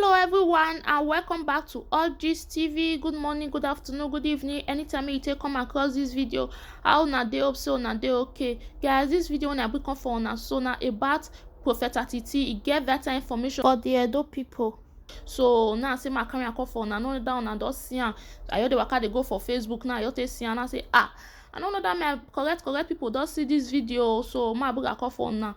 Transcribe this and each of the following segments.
Hello everyone and welcome back to All-Gist TV. Good morning, good afternoon, good evening. Anytime you take come across this video, how na dey up so na dey okay. Guys, this video na be come for una so na about Prophet Atiti. E get that information for the Edo people. So now say my camera come for una, no down and just see am. I hear the waka dey go for Facebook now. I just see am and say I don't know that my correct people don't see this video. So my book I call for una.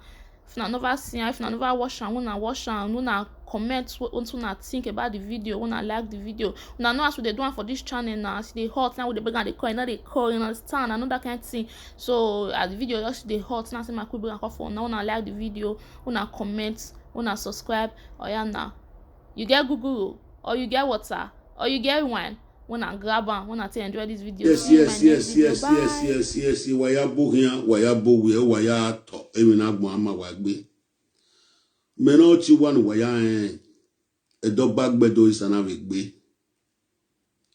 If na never see am, if na never watch am, una watch am, una comment what una think about the video, una like the video. Una know as we dey do am for this channel now, as dey hot now we dey bring am dey call, dey call, you understand? I know that kind of thing. So as the video just dey hot now, say my quick bring am come for una like the video, una comment, una subscribe. Oya now, you get Google or you get water or you get wine. Wanna grab am, wanna to enjoy this video. Yes. Waya bo here, waya bo we, waya to. Emina gbo ama wagbe. Meno chi wan waya edo bagbedo isana wegbe.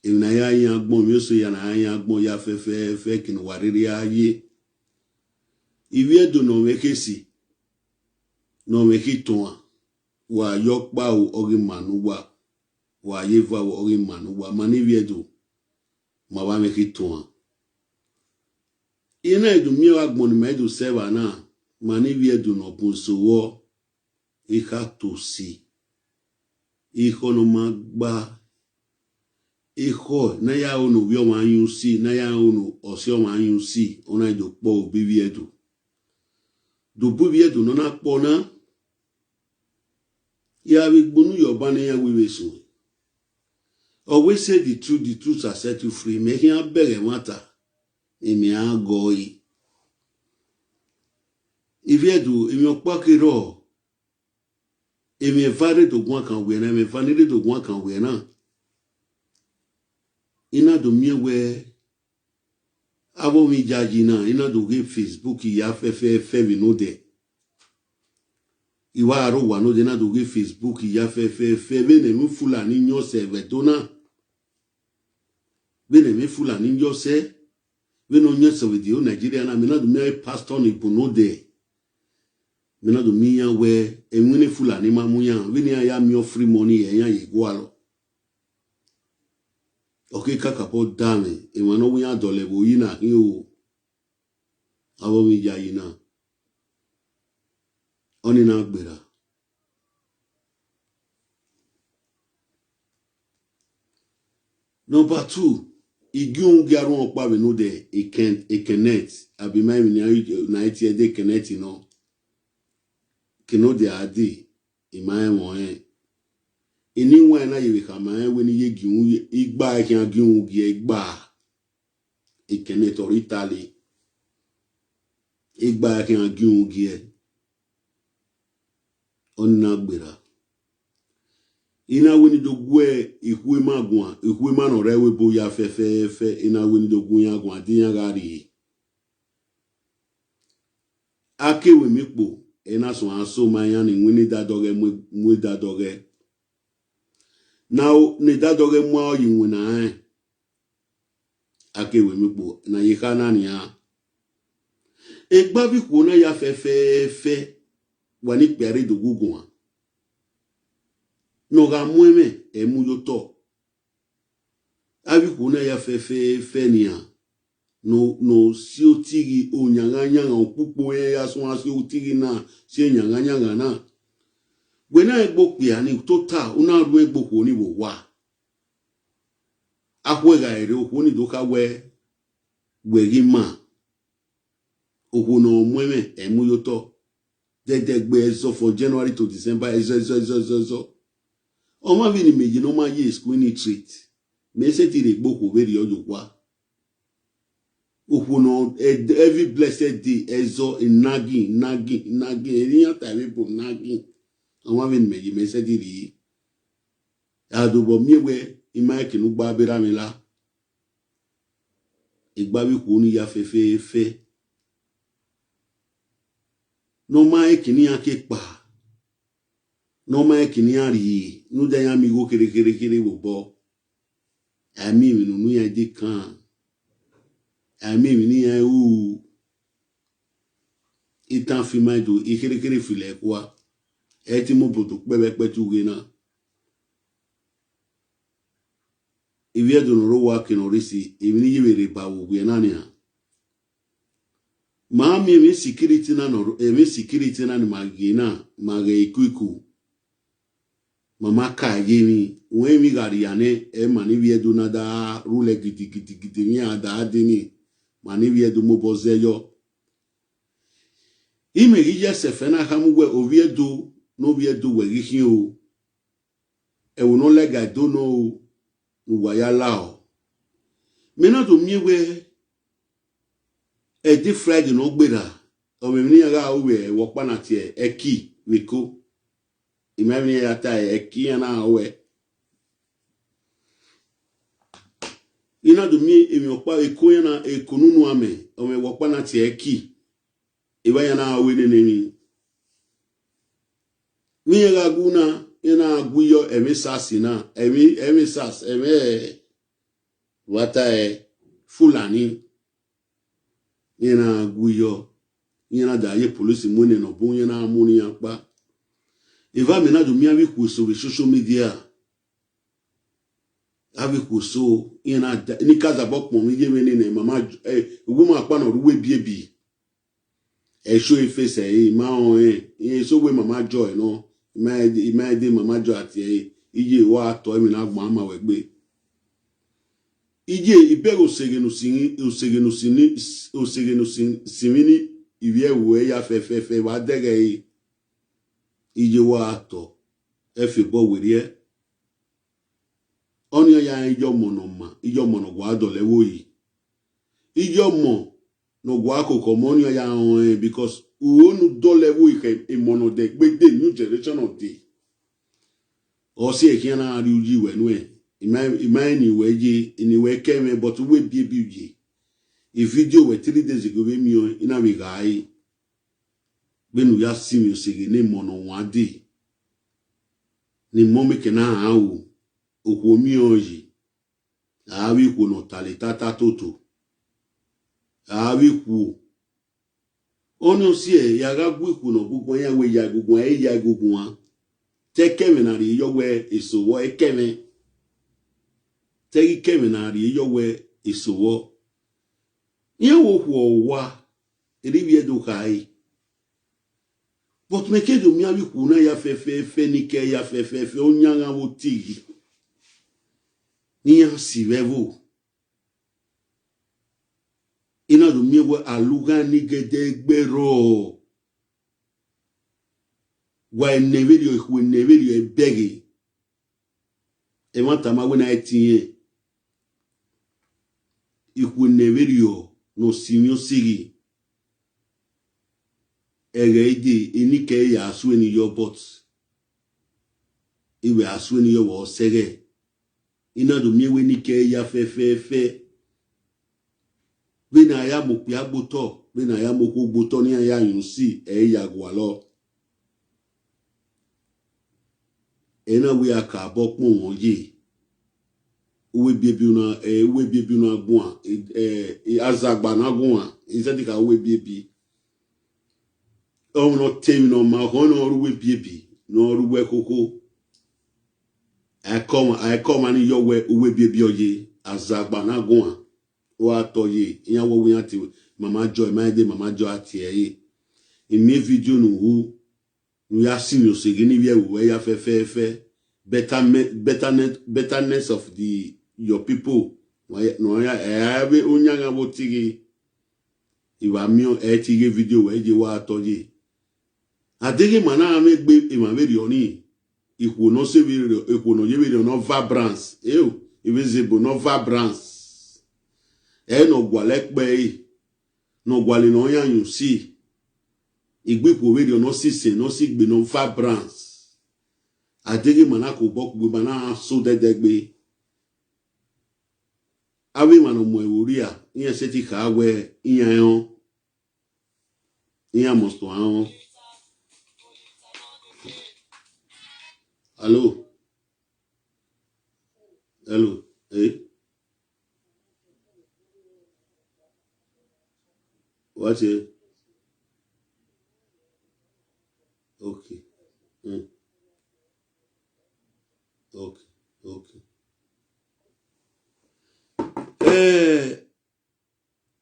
Emina ya yan gbo mi so ya na yan gbo ya fe kin wariri aye. Iwie do no wekesi. No weki toa. Wa yokba o ori manu wa yeva o ori manu wa mani viedo ma wa meki toa. Ina edu mi wa gbon me edu seva na mani viedo no punso wo ika to si iko no magba iko na ya onu wi o ma yun si na ya onu osi o ma yun si ona edu po obi viedo do bu viedo no na po na ya we gbonu yoba na ya we so. Always say the truth shall set you free. Make him beg a matter. Emi agoi. If you do, if you pack it all, if you find to go can win, if you find it to go can win. Ina do me where abo mi jaji na. Ina do give Facebook ya fe we know there. Iwa aro wa no de na do give Facebook ya fe bene mi Fulani nyo se vetona. Bene mi Fulani nyo se bene nyo se video Nigeria na me na do me pastor ni bono de. Me na do mi ya we enwene Fulani ma mu ya bene ya mi free money ya ye gwalo. Okay kaka po dame e wano wi ya dole bo yina yo. Abo mi ja yina. Oni na gbera. Number 2, igun garu opa we no de e connect abi mai na iti de connect no. Kino de adi e mai mo Ini wa na ye ka mai we ni ye giun igba e kan giun gi igba. E connect or Italy. Igba e kan giun gi Onna gbera. Ina weni do gwe ihwe magwa ihwe mano rewe bo ya fe ina weni do gwe ya gwa di ya gari akewe mikpo ina so aso manya ni weni da doge mwe da doge now ni da doge mwa yinwe na akewe mikpo na yikana ni ya egba bi ko na ya fe wani pere do gugwa no ga mueme emu yoto abi kuna ya fe nia no si otigi onyanga okupo ya so asi otigi na si nyanga na gwena egboku ani total una ru egboku ni wo wa akwega ere okwo ni doka we ma okwo no mueme emu yoto dedegbe ezo for January to December ezo Oma vini meji no ma ye squini treat. Me se ti re gboko veri ojo kwa. Okuno every blessed day ezo nagging. Eriyan time po nagging. Oma vini meji me se ti ri. Adobo miwe ima kinu gba bera mi la. Igba wi ko ni ya fe. No ma kini ake pa. No ma kini ari nu da ya mi go kere wo bo ami mi nu ya di kan ami mi ni ya u itan fi ma do kere file kwa e ti mo bodo pepe tu ge na iviedo no rowa kinorisi evini yewere ba wo nani ha maami emi security na no emi security na ni magina mage ikuiku mama ka yemi we mi gari ane e mani viedo na da rule gidi mi ada adini mani viedo mo bozeyo ime gije sefena hamuwe oviedo no viedo we gihin o e wo no lega do no waya lao mena to miwe e di Friday no gbera o me ni aga we wo pa na tie eki weko imami ya ta eki na we ina do mi emi opa eko na ekonunu ame o me wo pa na tie eki iba ya na we ne mi ya guna ina aguyo emisasi na emisas wata fulani ina aguyo ina da ye police money no bon ina amuni yakpa iva me na do mi abi ku so social media abi ku so ina ni kaza bokpon mi je me ni mama ogun ma pa no ruwe biebi e show e face e ma on e so we mama joy no ima de mama joy ati ije wa to emi na gbon ama we gbe ije ibero segenu simini iwie we ya fe wa dege ije wa to efe bo werie oni ya ijo mono ma ijo mono gwa do lewo yi ijo mo no gwa kokko money ya on because uonu do lewo yi e mono de gbe the new generation of the o si e kiana ari uji we nu e imani we ji ni we keme but we biebi uji a video we 3 days ago we mi on ina mi gai benu ya simi osege ne mono wade ni momi kena hawo okwo mi oyi awi ku no tale tata toto awi ku ono si e ya ga gbu ku no gugun ya we ya gugun a te keme na ri yo we esowo e keme te keme na ri yo we esowo ye wo ku wa ribi edo kai but me ke do mi awi ku na ya fe ni ke ya fe onyanga wo tigi ni ya si vevo ina do mi we aluga ni gede gbero wa neverio ku neverio e begi e mata ma we na etinye iku neverio no simio sigi egeidi inike ya asu eni yo bot iwe asu eni yo wo sege ina do mi we nike ya fe we na ya mo pe agboto we na ya mo ko gboto ni ya yun si e ya gwa lo ena we aka bokpon won ye we biebi na agbon azagba na agbon instead ka we biebi o no temi no ma ho no ru we biebi no ru we koko I come and yo we biebi oye azagba na agbon wa to ye yan wo we ati mama joy mama joy ati e in me video no hu we are senior segini we ya fe betterness of your people no ya ebe onyanga botigi iwa mi o eti video we je wa to ye adege mana amegbe e ma veri oni iku no se veri iku no ye veri no vibrance invisible no vibrance no gwalekpe no gwali no yanyu si igbepo veri no sise no sigbe no vibrance adege mana ko bokugbe mana so dedegbe awe mano mo ewuria iya seti ka we iya yon iya mosto an hello what is okay okay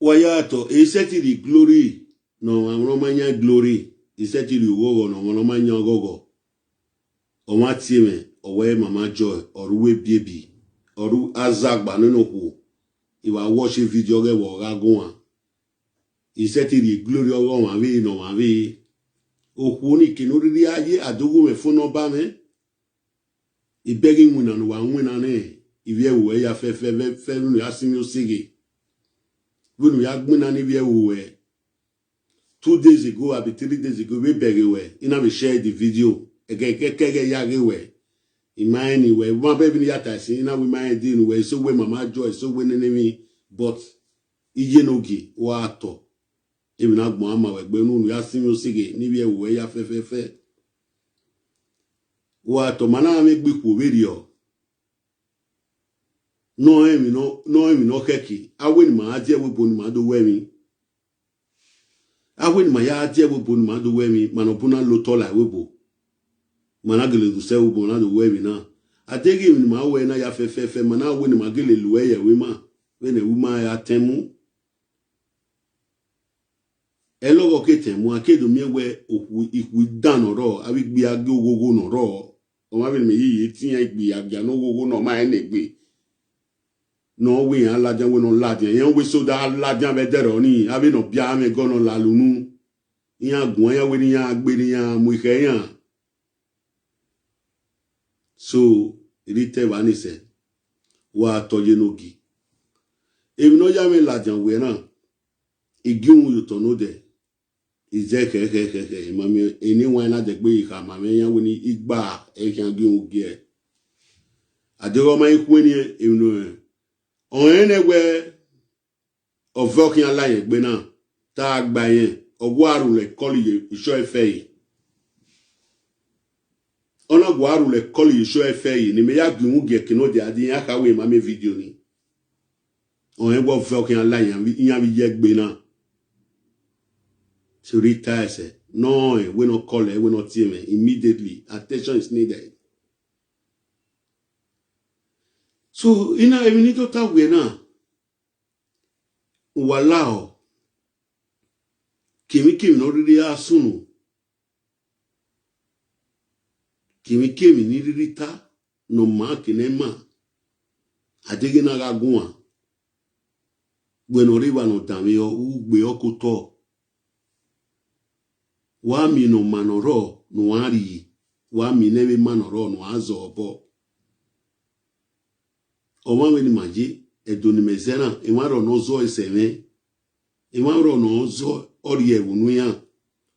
wayato iseti di glory no amanya glory iseti di gogo no manya gogo o matime owe mama joy oruwe baby oru azagba nínú ku iwa watch video ge wo ga gun iseti di glory ogo ma vi no ma vi oku ni kinuri aye adogo me fun no ba me ibegi nwina no wa nwina ne ivie wo ya fe no ya simi osigi winu ya gbina ni vie wo 2 days ago abi 3 days ago we beg we ina me share the video keke ya ge we imani we ma be bi ya tasi ina we ma din we so we mama joy so we nene but iye nogi wa to emi na gbon ama we gbe nu ya simi osigi ni vie wo ya fe wa to mana me gbe ku video no emi no keki awen ma aje we bonu ma do we mi awen ma ya aje we bonu ma do we mi mano buna lo to la we bo mana gele du se we bo na do we mi na adegi mi ma we na ya fe mana we ni ma gele lu ye we ma we ne wu ma ya temu e logo ke temu akedo mi we oku iku dan oro abi gbe age ogogo no ro o ma bi mi yi ti yan gbe agja no ogogo no ma ene gbe no we alajan we no ladian yan we so da ladian be dero ni abi no bia me go no lalunu yan gun yan we ni yan agbe ni yan mu ike yan so irite wa ni se wa toye nogi emi no ya me ladian we na igiun yo to no de ize ke mami eni wa na de gbe ika mami yan we ni igba e kan giun gi adero ma iku ni emi no on enegwe ovokin alaye gbe na ta agba yen ogwo arule koli iso efe yi ona gwo arule koli iso efe yi ni me ya gun ge kino de adi ya kawe ma me video ni on enegwe ovokin alaye yan bi ye gbe na so retire no we no call we no team immediately attention is needed. So ina emi to ta we na walao kimi no riri asunu kimi ni riri ta no ma kinema adege na gagunwa gbe no riwa no dami o ugbe okuto wa mi no manoro no ari wa mi nebe manoro no azo obo o ma we ni maji edoni mezena e ma ro no zo eseme e ma ro no zo ori ewunu ya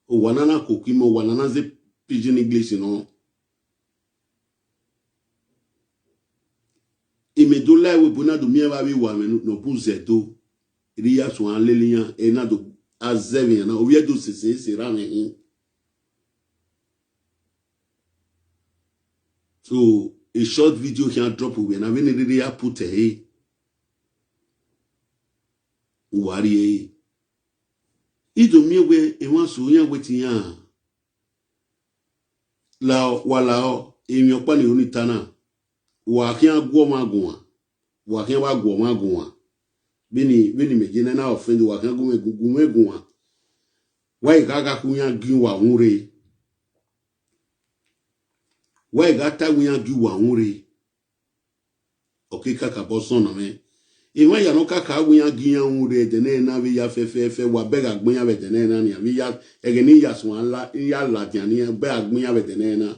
o wanana kokimo wanana ze pidgin english no imedola we bona do mi ba wi wa me no buzedo ri ya so an lelian e na do azeven na o wi do se ra me so a short video can drop we na we really put wari ido mi we e wan so yan wetin yan la wala o emi opa ni onitana wa kian gwo magun wa kian wa gwo magun bini meje na offend wa kian gun megun wa igaga ku yan gin wa hunre wa igata gun yan gin wa hunre oke kaka boson na me iwa ya no kaka gun yan gin yan hunre de na bi ya fe wa bega gbon yan be de na ni abi ya egeni ya so la ya la tian ni be agbon yan be de na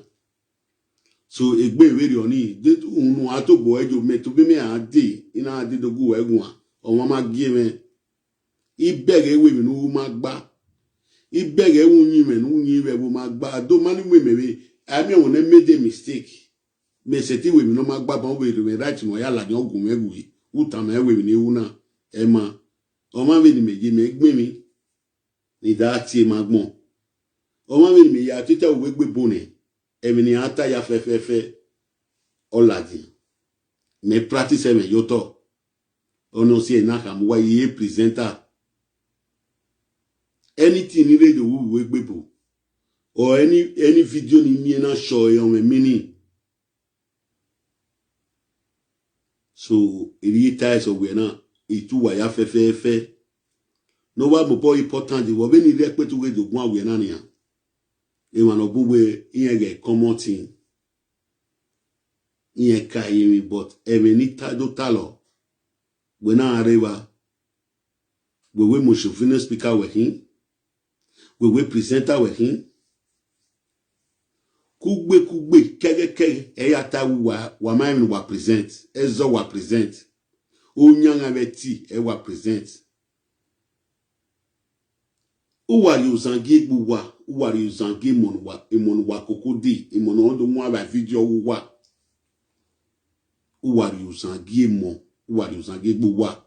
so egbe weri oni de unu atobo ejo me to be me ade ina ade dogu egun o ma gie me ibege we mi nu ma gba ibege wunyin me nu yin we bo ma gba do mani we me ami won na made mistake me seti we mi no ma gba bon we me right mo ya la ni ogun megu yi uta me we mi ni una e ma o ma we ni meje me gbe mi ni da ti ma gbon o ma we ni me ya tita we gbe bone emi ni ata ya fe oladi me practice me yoto ono si na kam wa ye presenter anything ni radio we gbebo or any video ni mi na show yon me mini so iri ties of we na itu wa ya fe no wa mo boy important wo be ni re pe tu we dogun awe na ni ya e wa no buwe iye ge common thing iye ka yemi but e me ni ta do talo we na areba we mo chauffeur speaker we hin we presenter we hin kugbe kege e ya ta wa ma mi wa present ezo wa present onyanga beti e wa present uwari uzangi buwa uwari uzangi monwa kokodi imono ndo mwa ba video uwa uwari uzangi buwa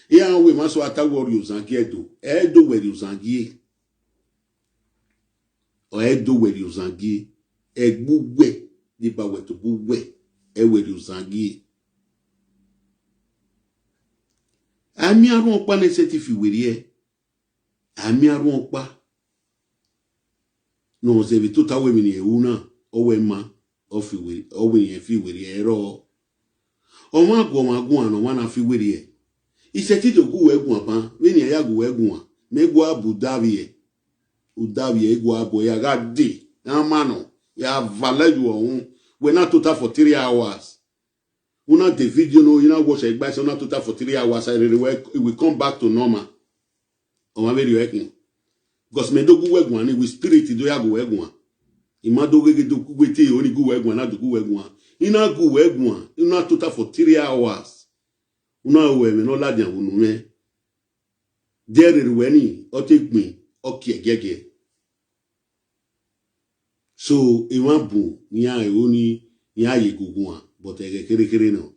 ya we maso atawori uzangi edo weri uzangi o edo weri uzangi egbugbe di ba weto bugbe e weri uzangi ami arun pa ne setifi weri e ami arun pa no se bi tota we mi ni ewu na owe ma ofi weri owe yen fi weri ero o ma gun ano wana fi weri e ise ti to gu egun apa we ni ya gu egun a me gu Abu Dhabi egu abo ya ga di na mano ya value ohun we na total for 3 hours una the video no you know watch e gba so na total for 3 hours I really work it will come back to normal o ma be working because me do gu egun ani with spirit do ya gu egun ima do gege do ku gbete oni gu egun na do gu egun ina gu egun ina total for 3 hours una we me no ladian unu me there we ni o te gbin o ki egege so iwan bu ni a oni ni aye gugun but ege kere no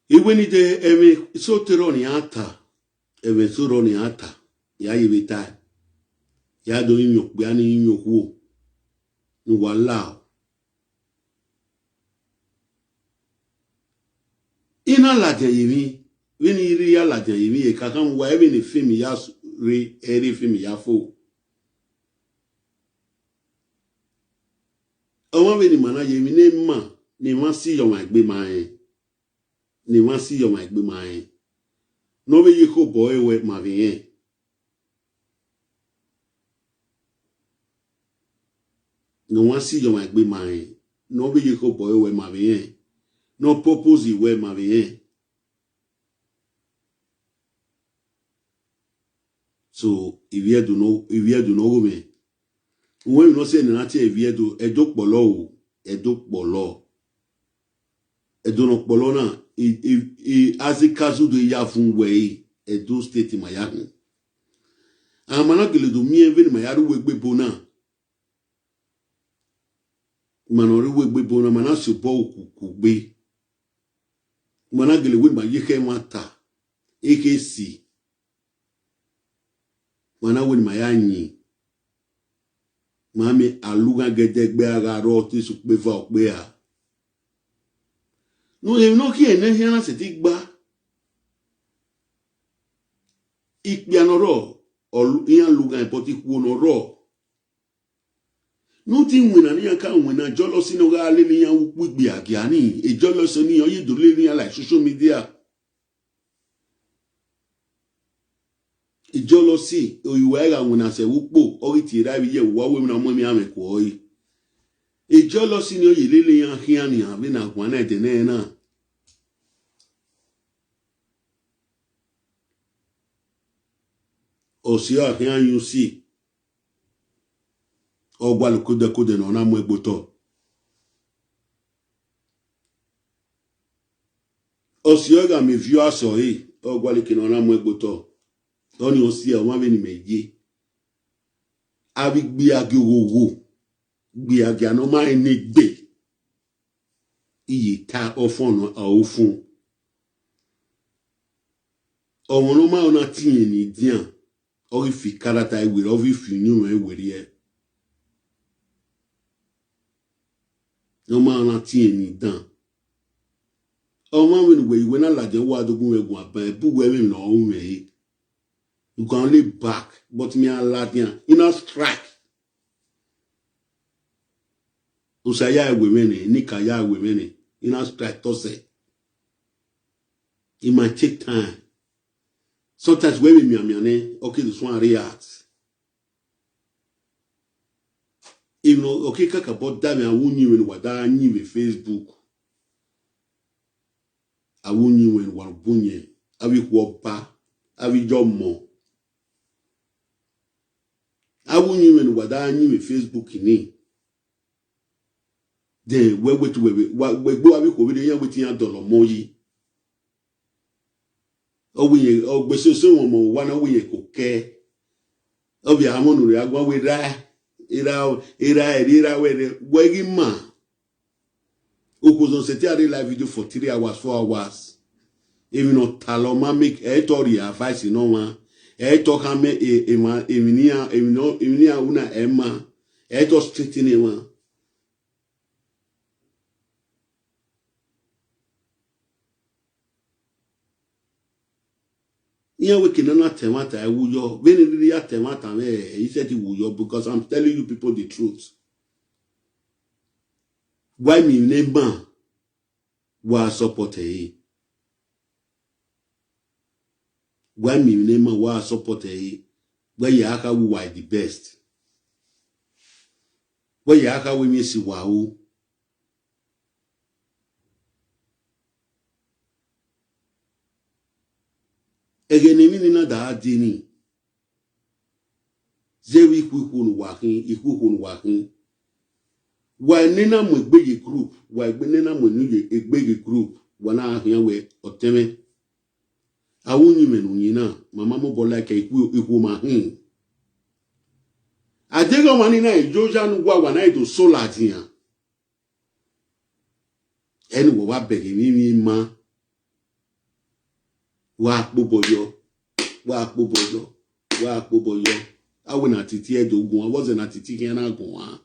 iwe ni de eme so tero ni ata eme so ro ni ata ya yibita ya do yin yope ani yin yoku ni wala ina la je yimi we ni ri ya la je yimi e kakan wa ebe ni film ya re eri film ya fo awon be ni mana yemi ne ma ni ma si yo ma gbe ma yen ni ma si yo ma gbe ma yen no be yiko boy we ma bien no wa si yo ma gbe ma yen no be yiko boy we ma bien no purpose we ma bien so if you do no go me when you no say na ti if you do edo polo o edo polo edo no polo na azikazu do ya fun we edo state mayagun amana gele do mi enveni mayaru we gbe bona manori we gbe bona mana so bo okuku gbe mana gele we ma yike mata ekesi mana we ma yanyi mami aluga gedegbe ara ro ti su pe fa ope a no e no ki ene hiana se ti gba ipi anoro olu iyan luga ipoti ku onoro no ti wina ni aka wina jolo sinu ga le ni yan wu gbe agia ni e jolo so ni oyi do le ni ala social media ijolo si oyiwe ga wina se wupo ori ti ra bi ye wa we na mo mi ame ko oyi ijolo si ni oyi le yan hian ni abi na gwan na de na o si a hian you see o gba lu kode no na mo egboto o si o ga mi view aso yi o gba le kino na mo egboto oni o si e o ma be ni meje abi gbe agi owo gbe agi ano ma ni gbe iye ta ofon a ofun o mo no ma ona tin ni dian o fi karata iwe o fi nu e weri e no ma ona tin ni dan o ma we we na laje wa dogun egun aban bu we mi no o me you can only back but me a ladian in a strike usaya ewe mene nika ya ewe mene in a strike to say It might take time. Sometimes when we okay, this one react. Even okay, kaka about that, I won't you in what I knew with Facebook. I won't you in one bunye. I will walk back. I will job more. I won't you in what I knew with Facebook in it. Then where we go over there with $1 more. Oh, we so one away coke. Oh, we are mono, I go with that. Ira, where man. Ukuzon seti a live video for 3 hours, 4 hours. Even no taloma make editorial advice no one. Talk me eminia una emma. Eto straighten one. Yeah, we can not temata. I will yo. When it really temata me, he said he will yo because I'm telling you people the truth. Why me neighbor was supported? Why me neighbor was supported? Where you are who are the best? Where you are we miss wow? Again, emi na da dini. Zewi ikwu wakin. Why nena mo gbege group? Why nena mo nuye gbege group? Wana ahia we oteme. Awunyi menu nyina. Mama mo bola ke ikwu mahin. Adego mani na ijoja nu wa wana ido sola tiyan. Eni wo wa bege mi ma. Wa akpoboyo. Awe na titi edo gun. I wasn't na titi kena gun.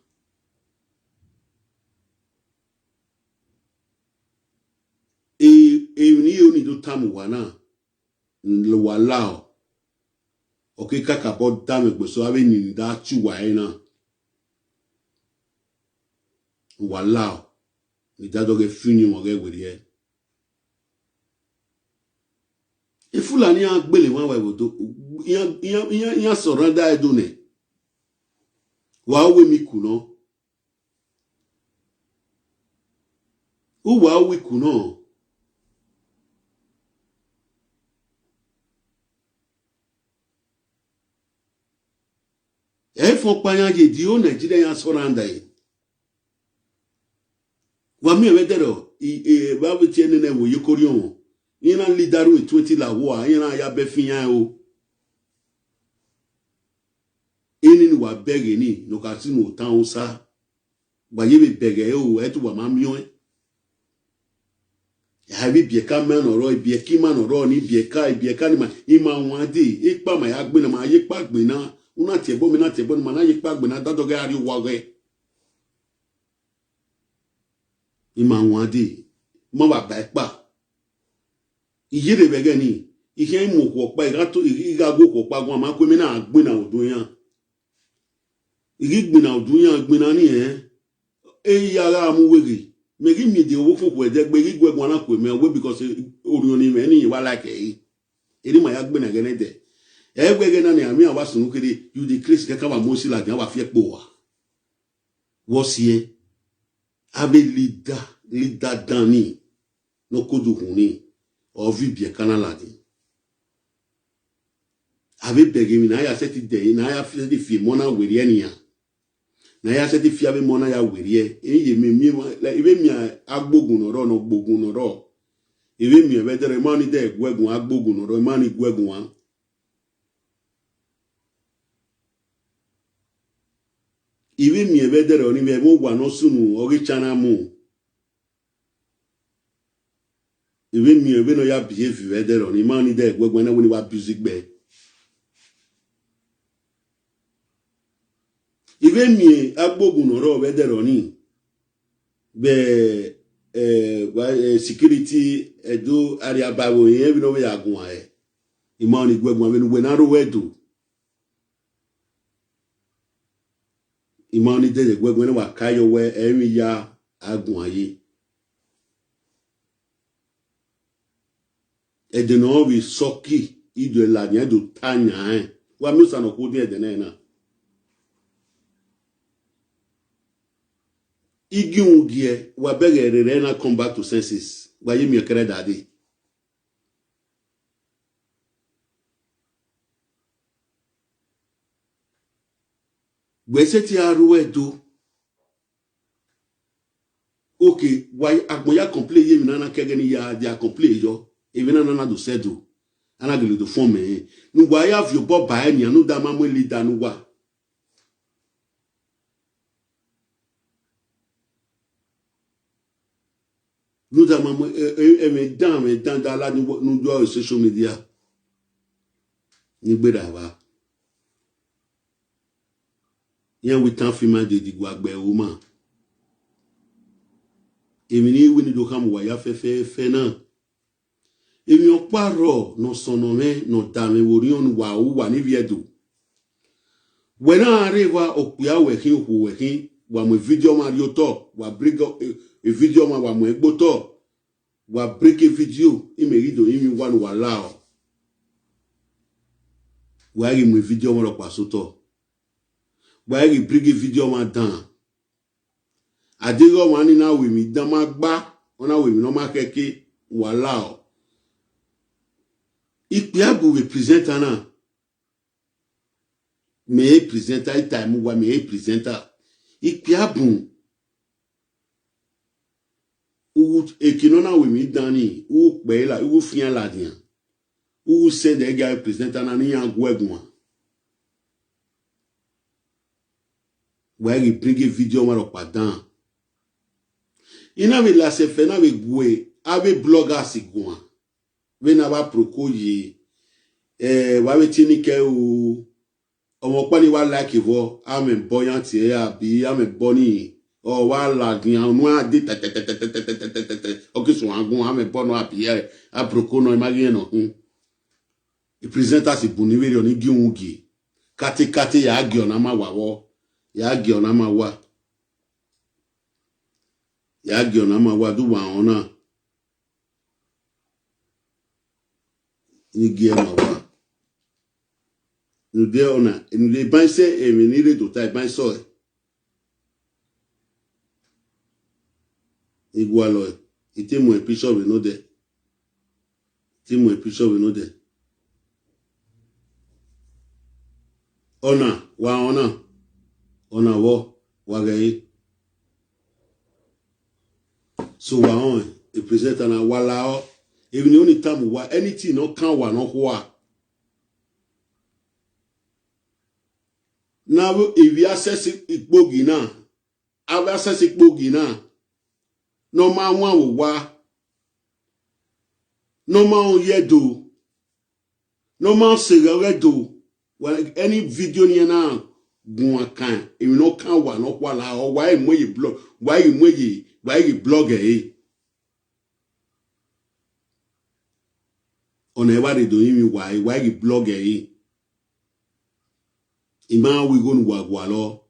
Ni oni do tamu wana. Walao. Okay, kaka bo dame gbe so ave ni da chuwa ena. Walao. Ni da doge funi mo ge wede. Ifulani agbele wan wa ibodo yan surrender edo ne. Wa we mi kuno. Wa we kuno. Fon payan je di o Nigeria yan surrender e. Wa mi e dero ba we ti ene wo yekori on. Ina lidaru 20 la wo ina ya be fiyan o. Ini wa bege ni no ka sinu tan o sa. Ba ye be bege o e tu wa ma mi o. Ya bi bi ka man oro bi ki man oro ni bi ka ni ma ima won de ipa ma ya gbe na ma ye pa gbe na una ti ebo mi na ti ebo ni ma na ye pa gbe na dadoge ari wo ge. Ima won de mo ba ba pa. Iye de bege ni ihe mo ko pa iga go ko pa gun ma ko mi na gbe na odun yan. Igi gbe na odun yan gbe na ni yara mu wege. Megi mi de owo fofo eje gbe igi gwegun na ko me we because orion ni me ni wa like e. Eri ma ya gbe na gene de. Egbe na ni ami awa sunu kede you the Chris ke ka wa mo si la gan wa fi epo wa. Wo sie ave leader dani no kodu huni o vi bi kanala di. Ave bege mi na ya seti de na ya fi fi mo na weri eniyan. Na ya seti fi ave mo na ya weri e. Eye mi ibe mi agbogun oro no gbogun oro. Ibe mi e be dere mo ni de gwegun agbogun oro ma ni gwegun wa. Ibe mi e be dere oni be mo gwa no sunu ori chana mu. Ibe mi e be no ya behave be dere oni ma ni de gwegun na woni wa busy gbe. Ibe mi agbogun oro be dere oni be security edo area bawo yen bi no we agun ae. Ima ni gwegun be no we na ro wedo. Imani de gwegun na wa kayo we emi ya agun aye. et de non vi soki i de la nya do tanya wa mi sa no ko de na igi ungie wa begere na come back to senses wa yemi okere dade gbese ti aru edo okay why agboya complain yemi na kege ni ya dia complain yo even na do sedo ana gele do form me nu wa ya vio bo ba eni anu da ma mo leader nu wa nous avons me dans la nous doit social media ni gbeda ba yan we tan fi ma de digbo agbe o ma èmi ni we ni do kam wa ya fe na èmi o paro no sono me no da me wori on wa o wa ni viedo we na arriva o pia we kin wa mo video ma yo to wa bring a video ma wa mo egbo to wa break a video imerido imi one wa lao wa ri mo video mo lo paso to wa ri break a video ma dan adiro wa ni na we mi dan ma gba ona we mi no ma keke wa lao ipe abu representer na me presenter time wa me presenter ipe abu ou ekinona we mi dani ou pe la ou fian la dian ou se de ga presenter na ni agwegun wa ri bring video ma lo padan ina we la se fe na we gwe ave blogger sigwan we na ba prokoye wa we tini ke o omo pa ni wa like vo amen buoyant e abi amen boni o wa la dian nu ade okay so angun amen bono abi a proko no imagine no e presenter si buniwere oni giungi kate ya agi ona ma wawo ya agi ona ma wa ya agi ona ma wa du wa ona ni gie ma wa nous de ona nous les banse et venir de ta banse igualo ite mo episode we no de ti mo episode we no de ona wa wo wa gai so wa on e present na wala o even only time wa anything no kan wa no ho a now if you access igbogi na ave access igbogi na no ma won wo wa no ma on yedo no ma segaredo when any video ni na gun kan even no kan wa no kwa la o why moye blog why blogger on everybody do me why blogger ima we go nu wa lo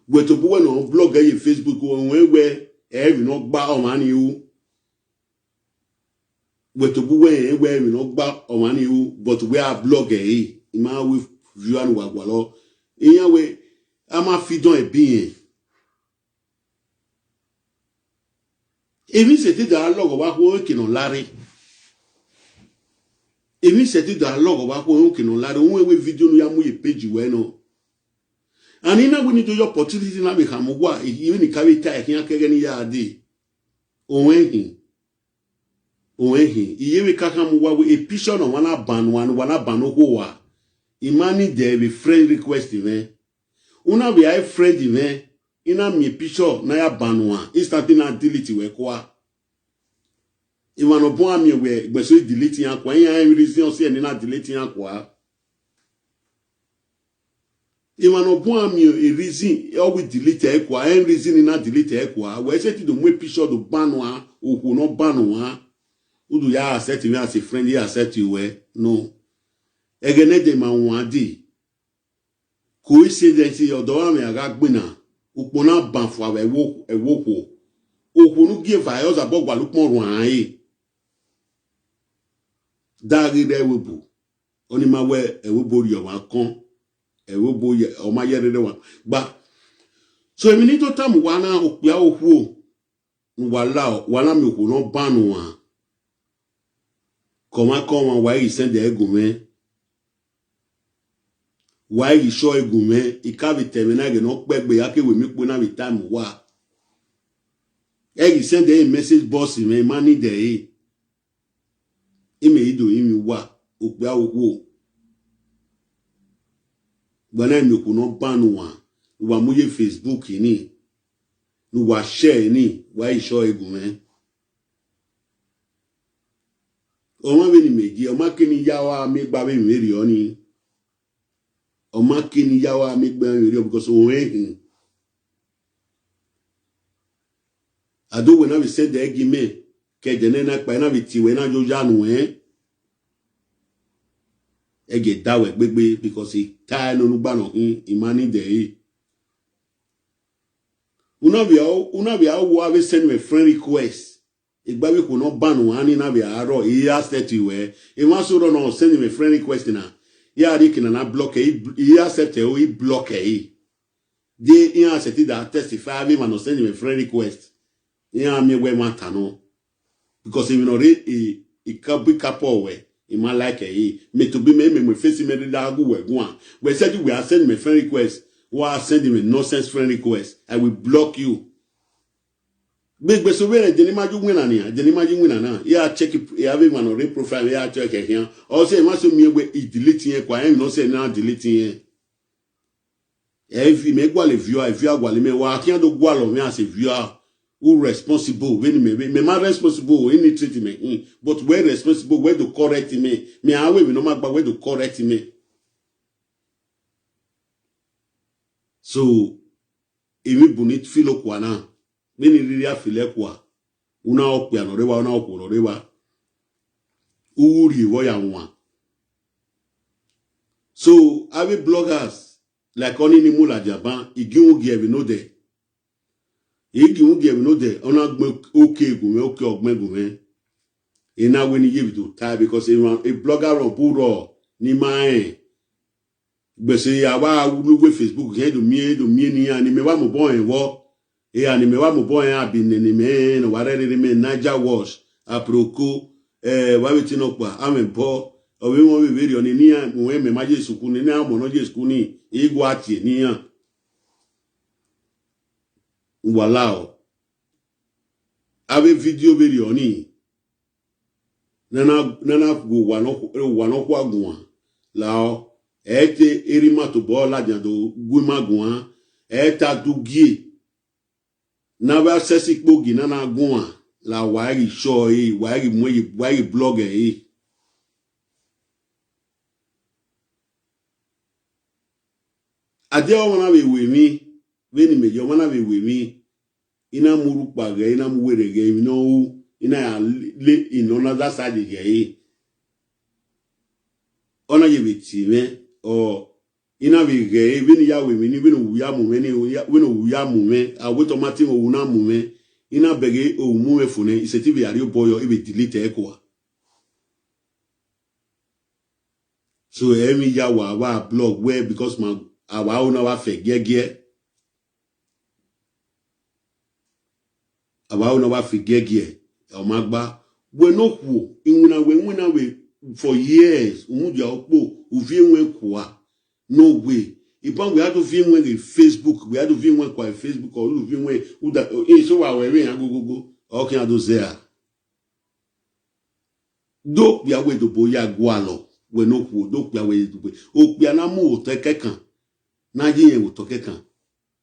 we to bo no blogger ye Facebook won we every no gba o man you we to bo we no gba o man you but we are blogger ima we view anu wa lo iyan we ama fi don e bien èmi c'était dans logo wa ko ki no lare èmi c'était dans logo wa ko ki no lare won we video no ya mu ye page we no and ina we need your opportunity na be hamugwa even ni kawe ta e kan kege ni ya ade owenhin iye we kaka mu wa we a picture no wana ban ho wa imani there be friend request even una be I friend even ina mi picture na ya banwa instantly na delete we kwa imano bon ami we gbeso delete yan kwa yan reason se ni na delete yan kwa imano bon ami e reason e we delete e kwa en reason ni na delete e kwa we se ti do mu picture do banwa oku no banwa udu ya accept me as a friend ya accept you we no egene de ma won adi coincidence odo wa me aga gbina upona banfo awe ewo okunu give virus abogwa lupon ru an Dari de webo. Oni ma we e webo yo wa kon. E webo ye o ma yere de wa. Ba so emi ni to tam wana opia ohuo. Wala mi ko no banu wa. Koma wa yi send de egume. Wa yi show egume. Ikavi temena ge no pegbe yake we mi po na bi time wa. E send a message boss me money there. Ime ido imi wa opia ohuo. Bana mi ko no banu wa muye Facebook ni. Nu wa share ni wa yi show egume. Oma be ni meji oma kini yawa mi gba be mi ri oni. Oma kini yawa mi gba mi ri because o hin. Ado when we send the egime ke jene na pa na bi ti we na jo janu ege dawe gbegbe because he tie no gba no hin imani dey. Una be wo have send me friend request. Igba we ko no ban one ani na be aro he has said to we. E ma so no send me friend request na. Ya ri kina na block he accept o he block e. They he accept that testify me man send me friend request. Yeah, me we matter no. Because if you know it can be couple way. It might like me to be me face me that go we go. We said we are sending me friend request. Or are sending me nonsense friend request. I will block you. Big so where the imagine winner near. The imagine winner now. Yeah, check it. You have one or profile. Yeah, check it here. Also, it must me we deleting it. Why am not saying now deleting it? If you make a viewer, if you are me, why can't do go along me as a viewer? Who responsible when me ma responsible any treatment but where responsible where to correct me I will no matter where to correct me. So emi bonit filo kwa na meni riri afile kwa una okpe anorewa una okororewa uri wo ya nwa. So ave bloggers like oni ni mula jaban igiun give no there. Igi unge no de ona okay gume okay ogmen gume ina we ni give to tie because a blogger on puro ni mai gbese ya wa lugbe Facebook ke do mi ni ani me wa mo bon wo e ani me wa mo bon abi ni me no wa re me Niger Wash aproko wa weti no pa amempo owe mo be veri oni ni mo me ma je suku ni na mo no je suku ni igwa atie ni yan. Walao ave video be oni nana go wano kwa gwa lao ete erima to bola jando gwema gwa eta dugie na ba sesi kpogi nana gwa la wari show wari moyi wari blogger ade o wana be we mi veni me yo mana be we mi ina muru page ina muwere ge no ina ya le inona that side ge ona ye biti me o ina be ge veni ya we mi ni veni wu ya mu me ni veni wu ya mu me awo tomati wo na mu me ina bege o mu me fune iseti be ari boyo e be delete ekwa. So emi ya wa blog where because my our own wa fe gege awa no wa figege o magba we no ku inwuna we for years umuja okpo uvie nwe kwa no way ipan we had to vie nwe Facebook we had to vie nwe kwa Facebook or uvie nwe uda so wa we agogogo o kin ado zea do ya we do boya gwalo we no ku do ya we do o pia na mu otekekan na yin wo tokekan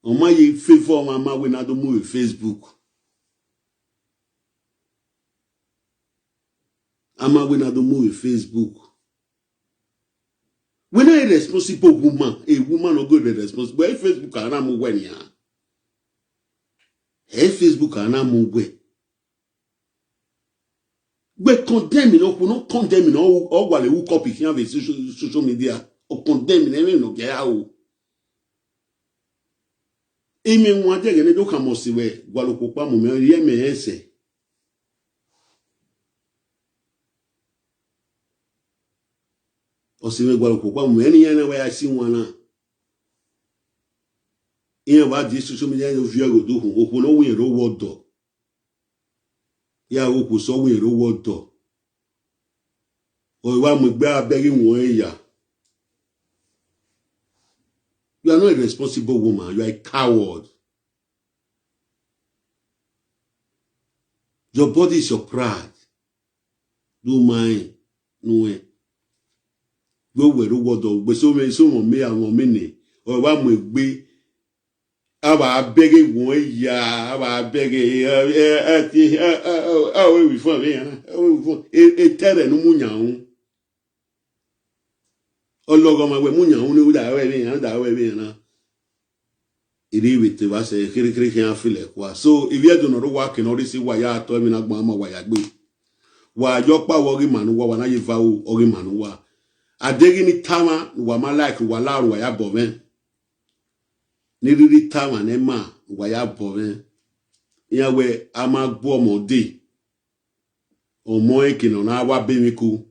o ma ye favor mama we na do mu Facebook. Ama we na do move Facebook. When a responsible woman, a woman no good responsible. But Facebook ana mu when ya. Facebook ana mu we. We condemn no, we no condemn no. Or wale who copy here with social media. Or condemn no, no get out. Emi mwade gene do kamosi we. Walo kupa mu me ye me ese. osime gwa ko kwa meni yana wa ya si wana iya ba di social media no via go do ko no wi ro wodo ya o ko so wi ro wodo o wa mo gbe abegi won eya. You are not a responsible woman. You are a coward. Your body is your pride. Do mine. No way. Go where the word of but so me and many. Or one will be about begging one ya about begging we for me. A terror no munya. Oh, logo my way munya who that way and that way na. It was a Christian feel. So if you do not work in order to see why you are told me not mama why I be. Why your power man wa na yiva o man wa. Adegi ni tama wa ma like wa la wa ya boven. Ni riri tama ne ma wa ya boven. Ya we ama gbo omode. Omo ekino na wa bemiku.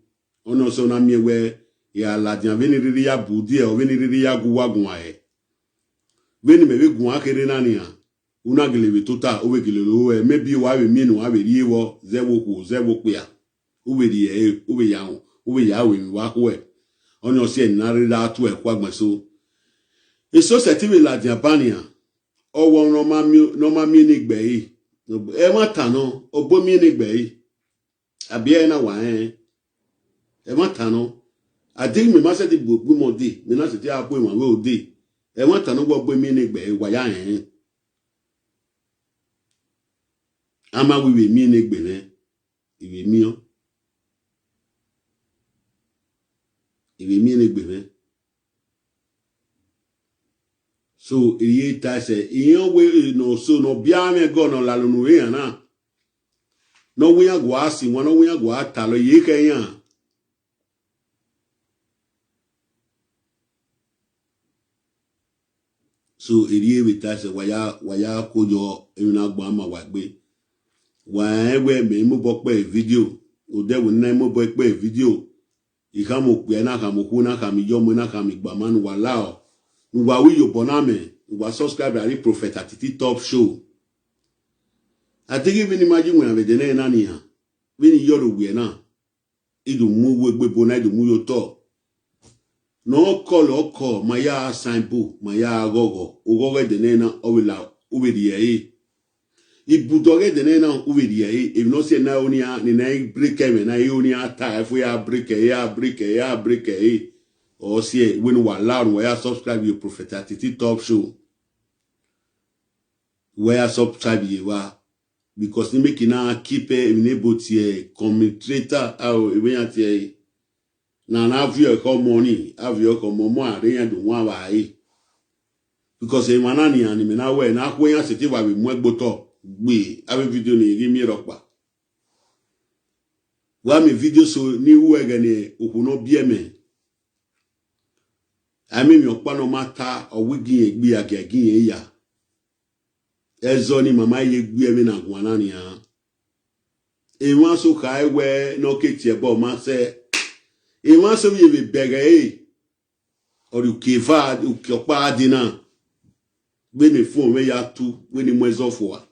Ono so na miewe ya la dian veni riri ya budi o veni riri ya guwa gwae. Veni me gun akere nani ya una gelewe tota owe gelelo maybe wa we mi no wa we ri wo zewo pe ya owe ri e owe ya we wa ko e oni o se na ri da to e kwa gbon so eso setime la diabania owo no ma mi ni gbe yi e ma tano obo mi ni gbe yi abi e na wa e ma tano adi mi ma se di gbogbo mo de mi na se ti apo ìwọ̀n we o de e won tan gbo gbe mi ni gbe wa ya yen ama we mi ni gbe ne iwe mi o iwe mi ni gbe ne so iye ta se iyan we no so no bia me go no la nu we yan na no we yan go asi won no we yan go ata lo ye ke yan. So iriye witase waya kojo emina gbo ama wa gbe wa ewe me mo bo pe video o de wo na mo bo pe video ika mo pe na ka mo ku na ka mi yo mo na ka mi gba man wa lao nu wa wi yo boname wa subscribe ari prophet atiti top show atigi vini maji mo ave de na ni ha vini yo ro we na idu mu we gbe bona idu mu yo to. No call oko maya sample maya gogo ugoge denena owila ubediye ibudoge denena ubediye if no say na onia ni na break me na onia ta if we are break or say when we allow we are subscribe your prophet atiti top show we are subscribe you because ni make na keep enable tie commentator how even at na view ko money avio ko momo are yan do wan wa yi because e manani ani me na we na ko yan seti wa be mu egboto gbe ave video ni ri mi ropa wa mi video so ni wu egene okuno bieme ami mi opa no mata owigin egbe agagin ya ezo ni mama ye gbe mi na gwan ani ya e wan so kai we no keti e bo ma se e wan so ye be bege or you kiva u kyopa dina be me phone we ya tu we ni mwezo fo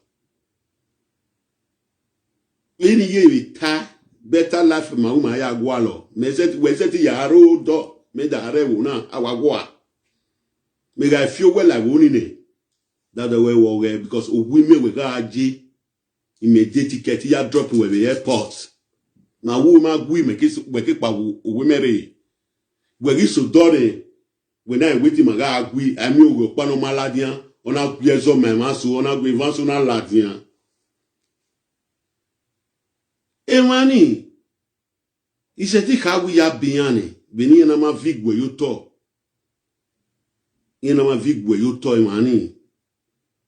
ini ye be ta better life ma uma ya gwalo me set ya ro do me da re wo na awagwa me ga feel well like woni ne that the way we go because women we ga aje immediate ticket ya drop we the airport na wo ma gui me ke pa wo mere we gi so dore we na weti ma ga gui ami ogo pa no maladian ona gui ezo me ma so ona gui van so na ladian e mani iseti ka wi ya biane beni na ma vigwe yo to ina ma vigwe yo to mani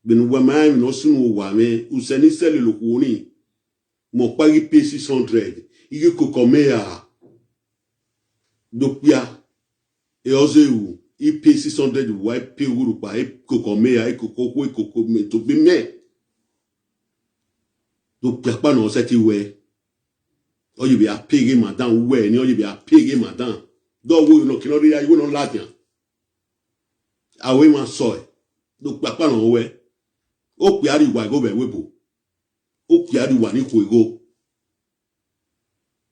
ben wa ma no sunu wa me useni sele lokuni mo pagi p 600 ige ko komea dopia e ozewu ip 600 wa p uru pa e ko komea e ko me to be me dopia pa no seti we o you be a pig madam we ni o you be a pig madam do wo no kino ri ayi wo no latian awe ma so e do papa no we o pe ari wa go be webo o pe ari wa ni ko ego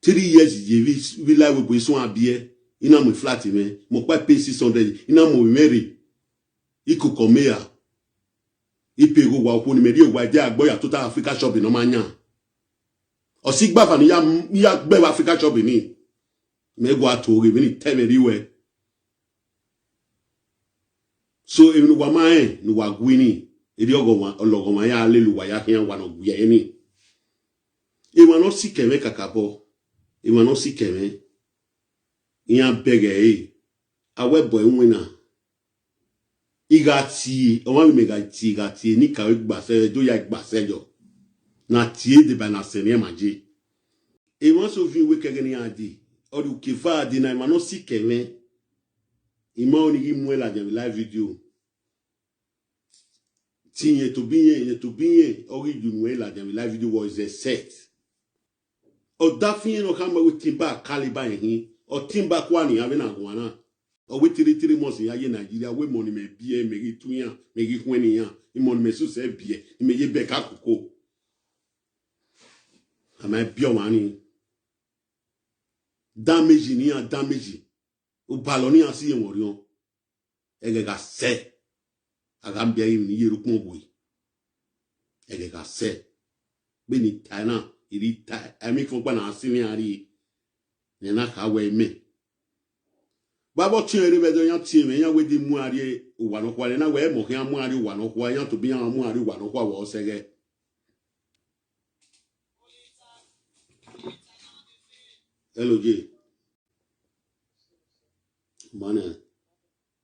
3 years je vi la webo isun abie ina mo flat me mo pa pay 600 ina mo meri iku komea ipe go wa ko ni meri wa je agboya total Africa shop no ma yan o si gba fa ni ya gbe Africa shop ni me go atori me ni temeri we so even wa ma ni wa gwini eri ologo ma ya lelu wa ya hian wa no gwe eni e ma no si keme kakabo e ma no si keme iyan bege awe boy nwina igati o ma mi mega ti igati ni ka gba se do ya gba se jo na tie de ba na se ni maji e ma so fi we kege ni adi o du kifa adi na ma no si keme ima oni gi muela de live video tinye to biye ori du muela de live video was a set o dafin no kama we timba caliber yin o timba kwani ave na gwana o we 3 months ya ye Nigeria we money me bie me gi tuyan me gi kwani yan i money me so se bie me ye be ka koko ama bio wani damage ni ya damage o baloni asi yen worion ege ga se aga mbia yi ni yeru kun boy ege ga se be ni tana iri ta ami fun pa na asini ari ni na ka we me babo tin ere be do yan tin me yan we di mu ari o wa no kwa na we mo kan mu ari wa no kwa yan to bi yan mu ari wa no kwa wo sege hello J mana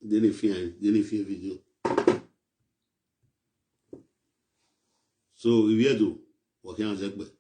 dele fin video so iviedo wo kan zegbe